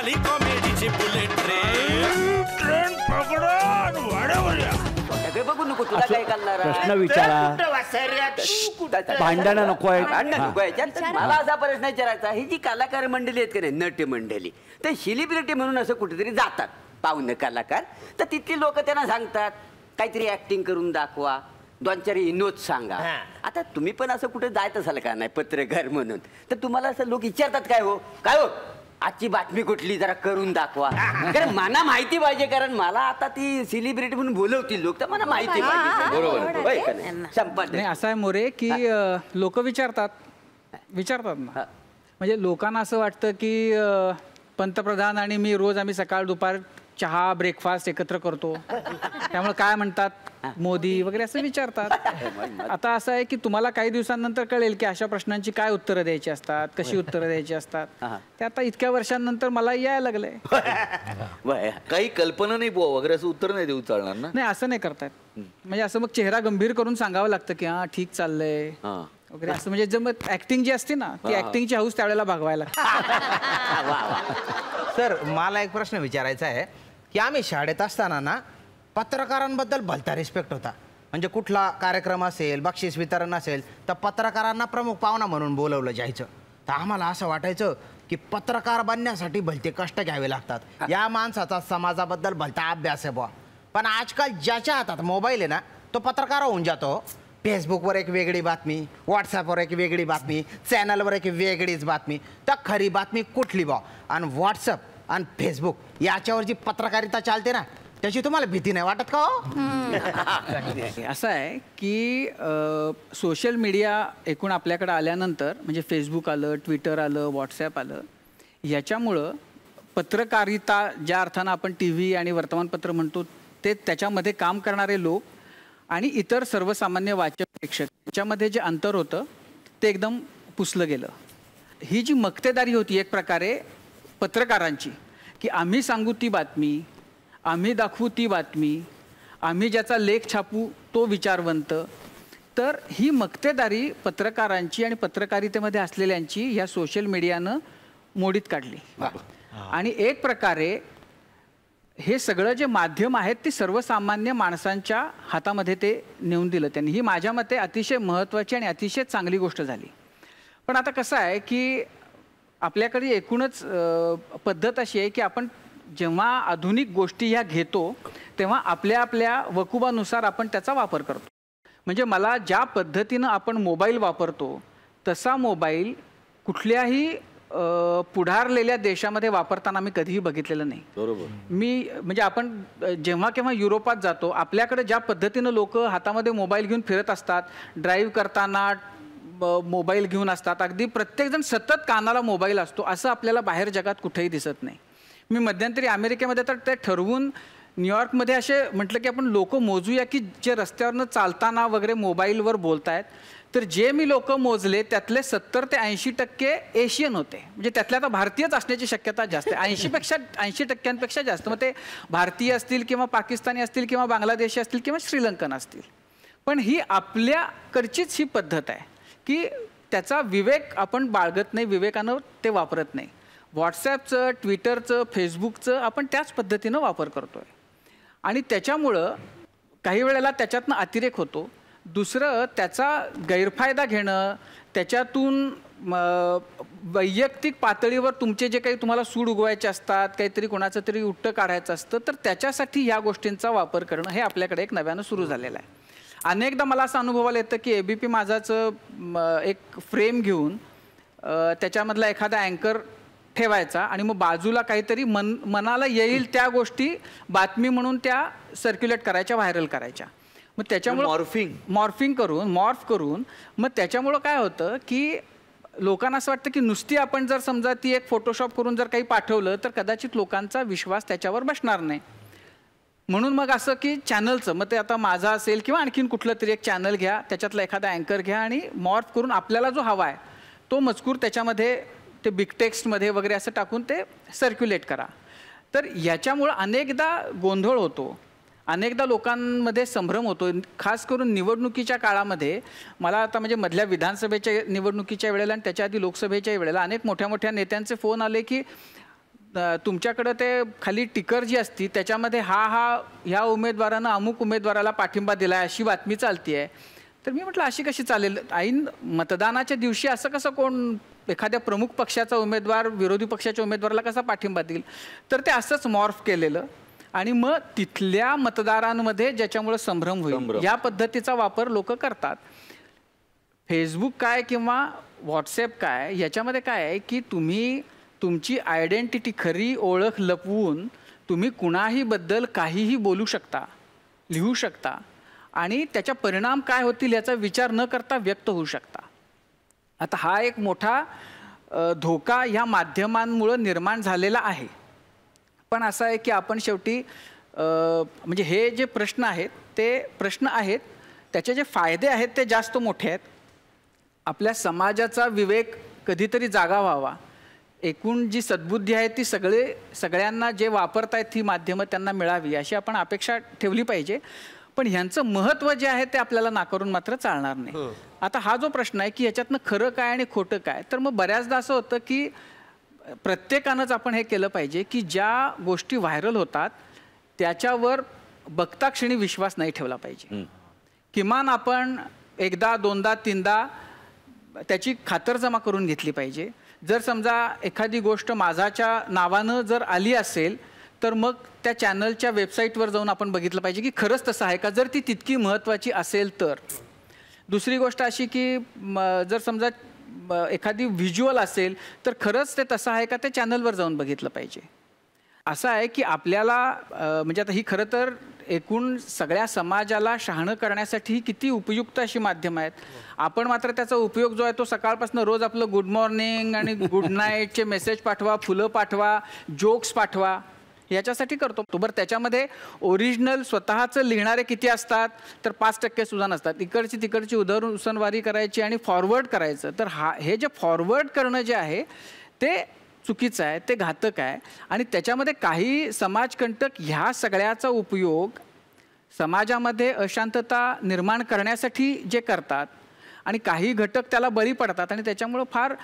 झाली कॉमेडीची bullet train पकडा वाड्यावर या. बघू नको तुला काय करणार प्रश्न विचारा, भांडण नको आहे. मला असा प्रश्न विचारायचा, ही जी कलाकार मंडळी आहेत का नाही, नट मंडळी, तर सेलिब्रिटी म्हणून असं कुठेतरी जातात पाहुणे कलाकार, तर तिथली लोक त्यांना सांगतात काहीतरी ऍक्टिंग करून दाखवा, 2-4 विनोद सांगा. आता तुम्ही पण असं कुठे जायचं असाल का नाही पत्रकार म्हणून, तर तुम्हाला असं लोक विचारतात काय हो आजची बातमी कुठली जरा करून दाखवा. कारण मला माहिती पाहिजे, कारण मला आता ती सेलिब्रिटी म्हणून बोलवतील लोक, तर मला माहिती पाहिजे. बरोबर संपत नाही. असं आहे मोरे की लोक विचारतात ना, म्हणजे लोकांना असं वाटतं की पंतप्रधान आणि मी रोज आम्ही सकाळ दुपार चहा ब्रेकफास्ट एकत्र करतो, त्यामुळे काय म्हणतात मोदी वगैरे असं विचारतात. आता असं आहे की तुम्हाला काही दिवसांनंतर कळेल की अशा प्रश्नांची काय उत्तरं द्यायची असतात, कशी उत्तरं द्यायची असतात. ते आता इतक्या वर्षांनंतर मला यायला लागलंय. काही कल्पना नाही बुवा वगैरे असं उत्तर नाही देऊ चालणार ना. नाही असं नाही करतायत, म्हणजे असं मग चेहरा गंभीर करून सांगावं लागतं की हा ठीक चाललंय वगैरे असं. म्हणजे जर मग ऍक्टिंग जी असते ना, ती ऍक्टिंगची हाऊस त्यावेळेला भागवायला. सर मला एक प्रश्न विचारायचा आहे की आम्ही शाळेत असताना ना पत्रकारांबद्दल भलता रिस्पेक्ट होता. म्हणजे कुठला कार्यक्रम असेल, बक्षीस वितरण असेल, तर पत्रकारांना प्रमुख पाहुणा म्हणून बोलवलं जायचं. तर आम्हाला असं वाटायचं की पत्रकार बनण्यासाठी भलते कष्ट घ्यावे लागतात, या माणसाचा समाजाबद्दल भलता अभ्यास आहे बुवा. पण आजकाल ज्याच्या हातात मोबाईल आहे ना, तो पत्रकार होऊन जातो. फेसबुकवर एक वेगळी बातमी, व्हॉट्सॲपवर एक वेगळी बातमी, चॅनलवर एक वेगळीच बातमी. तर खरी बातमी कुठली बा? आणि व्हॉट्सअप आणि फेसबुक याच्यावर जी पत्रकारिता चालते ना, त्याची तुम्हाला भीती नाही वाटत का? असं आहे की सोशल मीडिया एकूण आपल्याकडे आल्यानंतर, म्हणजे फेसबुक आलं, ट्विटर आलं, व्हॉट्सॲप आलं, याच्यामुळं पत्रकारिता ज्या अर्थानं आपण टी व्ही आणि वर्तमानपत्र म्हणतो, ते त्याच्यामध्ये काम करणारे लोक आणि इतर सर्वसामान्य वाचक प्रेक्षक याच्यामध्ये जे अंतर होतं ते एकदम पुसलं गेलं. ही जी मक्तेदारी होती एक प्रकारे पत्रकारांची, की आम्ही सांगू ती बातमी, आम्ही दाखवू ती बातमी, आम्ही ज्याचा लेख छापू तो विचारवंत, तर ही मक्तेदारी पत्रकारांची आणि पत्रकारितेमध्ये असलेल्यांची ह्या सोशल मीडियानं मोडीत काढली. आणि एक प्रकारे हे सगळं जे माध्यम आहेत ते सर्वसामान्य माणसांच्या हातामध्ये ते नेऊन दिलं त्यांनी. ही माझ्या मते अतिशय महत्त्वाची आणि अतिशय चांगली गोष्ट झाली. पण आता कसं आहे की आपल्याकडे एकूणच पद्धत अशी आहे की आपण जेव्हा आधुनिक गोष्टी ह्या घेतो तेव्हा आपल्या आपल्या वकुबानुसार आपण त्याचा वापर करतो. म्हणजे मला ज्या पद्धतीनं आपण मोबाईल वापरतो तसा मोबाईल कुठल्याही पुढारलेल्या देशामध्ये वापरताना मी कधीही बघितलेलं नाही. बरोबर. मी म्हणजे आपण जेव्हा केव्हा युरोपात जातो, आपल्याकडे ज्या पद्धतीनं लोक हातामध्ये मोबाईल घेऊन फिरत असतात, ड्राईव्ह करताना मोबाईल घेऊन असतात, अगदी प्रत्येकजण सतत कानाला मोबाईल असतो, असं आपल्याला बाहेर जगात कुठेही दिसत नाही. मी मध्यंतरी अमेरिकेमध्ये तर ते ठरवून न्यूयॉर्कमध्ये असे म्हटलं की आपण लोक मोजूया की जे रस्त्यावरनं चालताना वगैरे मोबाईलवर बोलतायत, तर जे मी लोक मोजले त्यातले 70 ते 80% एशियन होते. म्हणजे त्यातल्या आता भारतीयच असण्याची शक्यता जास्त आहे, 80% जास्त. मग ते भारतीय असतील किंवा पाकिस्तानी असतील किंवा बांगलादेशी असतील किंवा श्रीलंकन असतील. पण ही आपल्याकडचीच ही पद्धत आहे की त्याचा विवेक आपण बाळगत नाही, विवेकानं ते वापरत नाही. व्हॉट्सॲपचं, ट्विटरचं, फेसबुकचं आपण त्याच पद्धतीनं वापर करतो आहे आणि त्याच्यामुळं काही वेळेला त्याच्यातनं अतिरेक होतो. दुसरं त्याचा गैरफायदा घेणं, त्याच्यातून वैयक्तिक पातळीवर तुमचे जे काही तुम्हाला सूड उगवायचे असतात, काहीतरी कोणाचं तरी उट्टं काढायचं असतं, तर त्याच्यासाठी ह्या गोष्टींचा वापर करणं हे आपल्याकडे एक नव्यानं सुरू झालेलं आहे. अनेकदा मला असं अनुभवायला येतं की ABP माझाचं एक फ्रेम घेऊन त्याच्यामधला एखादा अँकर ठेवायचा आणि मग बाजूला काहीतरी मनाला येईल त्या गोष्टी बातमी म्हणून त्या सर्क्युलेट करायच्या, व्हायरल करायच्या. मग त्याच्यामुळे मॉर्फ करून मग त्याच्यामुळं काय होतं की लोकांना असं वाटतं की नुसती आपण जर समजा ती एक फोटोशॉप करून जर काही पाठवलं तर कदाचित लोकांचा विश्वास त्याच्यावर बसणार नाही. म्हणून मग असं की चॅनलचं, मग ते आता माझा असेल किंवा आणखीन कुठलं तरी एक चॅनल घ्या, त्याच्यातला एखादा अँकर घ्या आणि मॉर्फ करून आपल्याला जो हवा आहे तो मजकूर त्याच्यामध्ये ते बिग टेक्स्टमध्ये वगैरे असं टाकून ते सर्क्युलेट करा. तर याच्यामुळं अनेकदा गोंधळ होतो, अनेकदा लोकांमध्ये संभ्रम होतो. खास करून निवडणुकीच्या काळामध्ये मला आता म्हणजे मधल्या विधानसभेच्या निवडणुकीच्या वेळेला आणि त्याच्या आधी लोकसभेच्या वेळेला अनेक मोठ्या मोठ्या नेत्यांचे फोन आले की तुमच्याकडं ते खाली टिकर जी असती त्याच्यामध्ये ह्या उमेदवारानं अमुक उमेदवाराला पाठिंबा दिला आहे अशी बातमी चालती आहे. तर मी म्हटलं अशी कशी चालेल, ऐन मतदानाच्या दिवशी असं कसं कोण एखाद्या प्रमुख पक्षाचा उमेदवार विरोधी पक्षाच्या उमेदवाराला कसा पाठिंबा देईल. तर ते असंच मॉर्फ केलेलं आणि मग तिथल्या मतदारांमध्ये ज्याच्यामुळे संभ्रम होईल या पद्धतीचा वापर लोक करतात. फेसबुक काय किंवा व्हॉट्सॲप काय याच्यामध्ये काय आहे की तुम्ही तुमची आयडेंटिटी खरी ओळख लपवून तुम्ही कुणाही बद्दल काहीही बोलू शकता, लिहू शकता आणि त्याचा परिणाम काय होतील याचा विचार न करता व्यक्त होऊ शकता. आता हा एक मोठा धोका ह्या माध्यमांमुळं निर्माण झालेला आहे. पण असं आहे की आपण शेवटी म्हणजे हे जे प्रश्न आहेत ते प्रश्न आहेत, त्याचे जे फायदे आहेत ते जास्त मोठे आहेत. आपल्या समाजाचा विवेक कधीतरी जागा व्हावा, एकूण जी सद्बुद्धी आहे ती सगळ्यांना जे वापरतायत ही माध्यमं त्यांना मिळावी अशी आपण अपेक्षा ठेवली पाहिजे. पण ह्यांचं महत्त्व जे आहे ते आपल्याला नाकारून मात्र चालणार नाही. आता हा जो प्रश्न आहे की याच्यातनं खरं काय आणि खोटं काय, तर मग बऱ्याचदा असं होतं की प्रत्येकानंच आपण हे केलं पाहिजे की ज्या गोष्टी व्हायरल होतात त्याच्यावर बघता क्षणी विश्वास नाही ठेवला पाहिजे. किमान आपण एकदा दोनदा तीनदा त्याची खातरजमा करून घेतली पाहिजे. जर समजा एखादी गोष्ट माझाच्या नावानं जर आली असेल तर मग त्या चॅनलच्या वेबसाईटवर जाऊन आपण बघितलं पाहिजे की खरंच तसं आहे का, जर ती तितकी महत्त्वाची असेल तर. दुसरी गोष्ट अशी की जर समजा एखादी व्हिज्युअल असेल तर खरंच ते तसं आहे का ते चॅनलवर जाऊन बघितलं पाहिजे. असं आहे की आपल्याला म्हणजे आता ही खरं तर एकूण सगळ्या समाजाला शहाणं करण्यासाठी किती उपयुक्त अशी माध्यमं आहेत. आपण मात्र त्याचा उपयोग जो आहे तो सकाळपासून रोज आपलं गुड मॉर्निंग आणि गुड नाईटचे मेसेज पाठवा, फुलं पाठवा, जोक्स पाठवा याच्यासाठी करतो. बरं त्याच्यामध्ये ओरिजिनल स्वतःचं लिहिणारे किती असतात तर 5% सुद्धा नसतात. इकडची तिकडची उसनवारी करायची आणि फॉरवर्ड करायचं. तर हे जे फॉरवर्ड करणं जे आहे ते चुकीचं आहे, ते घातक आहे. आणि त्याच्यामध्ये काही समाजकंटक ह्या सगळ्याचा उपयोग समाजामध्ये अशांतता निर्माण करण्यासाठी जे करतात आणि काही घटक त्याला बळी पडतात आणि त्याच्यामुळं फार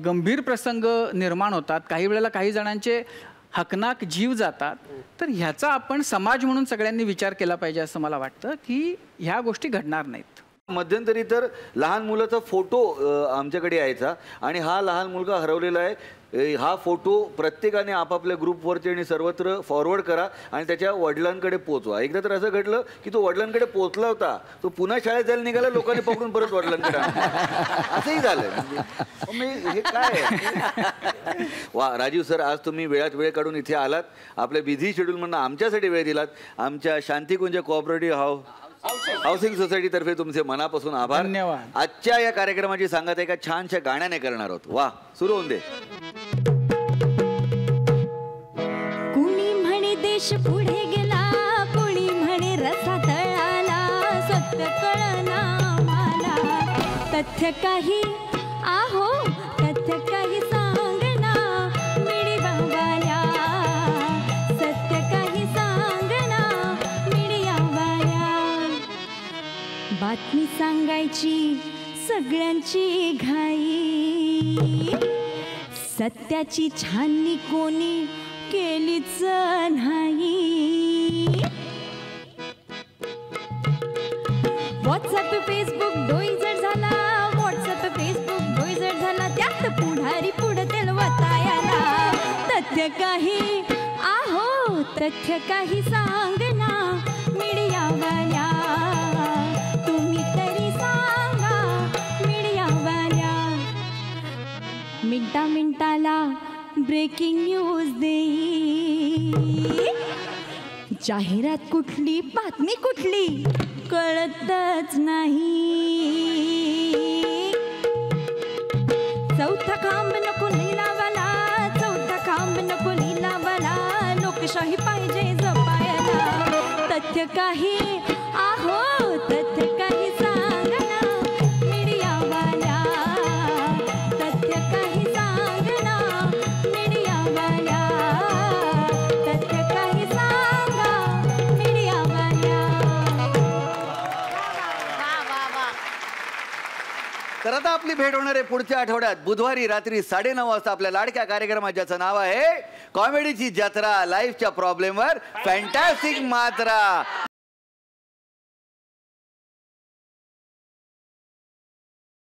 गंभीर प्रसंग निर्माण होतात. काही वेळेला काही जणांचे हकनाक जीव जातात. तर ह्याचा आपण समाज म्हणून सगळ्यांनी विचार केला पाहिजे असं मला वाटतं की ह्या गोष्टी घडणार नाहीत. मध्यंतरी तर लहान मुलाचा फोटो आमच्याकडे यायचा आणि हा लहान मुलगा हरवलेला आहे, हा फोटो प्रत्येकाने आपापल्या ग्रुपवरती आणि सर्वत्र फॉरवर्ड करा आणि त्याच्या वडिलांकडे पोचवा. एकदा तर असं घडलं की तो वडिलांकडे पोचला होता, तो पुन्हा शाळेत जायला निघाला, लोकांनी पकडून परत वडिलांकडे असंही झालं. म्हणजे हे काय वा राजीव सर, आज तुम्ही वेळात वेळ काढून इथे आलात, आपल्या बिझी शेड्यूलमधून आमच्यासाठी वेळ दिलात. आमच्या शांतिकुंज कोऑपरेटिव्ह हाऊसिंग सोसायटीतर्फे तुमचे मनापासून आभार. धन्यवाद. आजच्या या कार्यक्रमाची सांगत एका छानशा गाण्याने करणार आहोत. वा, सुरू होऊन दे. कुणी म्हणे देश पुढे गेला, कुणी म्हणे रसा तळाला, सत्य कळना मला, तथ्य काही आहो तथ्य काही सांगना मिडी बाबाल्या, सत्य काही सांगना मिडिया वाल्या. बातमी सांगायची सगळ्यांची घाई, सत्याची छाननी कोणी केलीच नाही. व्हॉट्सअप फेसबुक डोईजड झाला, व्हॉट्सअप फेसबुक डोईजड झाला, त्यात पुढारी पुढे तेलवतायाला, तथ्य काही आहो तथ्य काही सांगना मीडियावाल्या, तुम्ही तरी सांगा मीडियावाल्या. मिनटा मिनटाला ब्रेकिंग न्यूज देई, जाहिरात कुठली बातमी कुठली कळतच नाही. चौथा खांब नको लिलावाला, चौथा खांब नको लिलावाला, लोकशाही पाहिजे जपायला, तथ्य काही आहो तथ्य काही सांगना मीडियावाल्या, तथ्य काही सांगना मीडियावाल्या, तथ्य काही सांगा मीडियावाल्या. तर आता आपली भेट होणार आहे पुढच्या आठवड्यात बुधवारी रात्री 9:30 वाजता आपल्या लाडक्या कार्यक्रमात, ज्याचं नाव आहे कॉमेडीची जत्रा, लाईफच्या प्रॉब्लेमवर फॅन्टॅस्टिक मात्रा.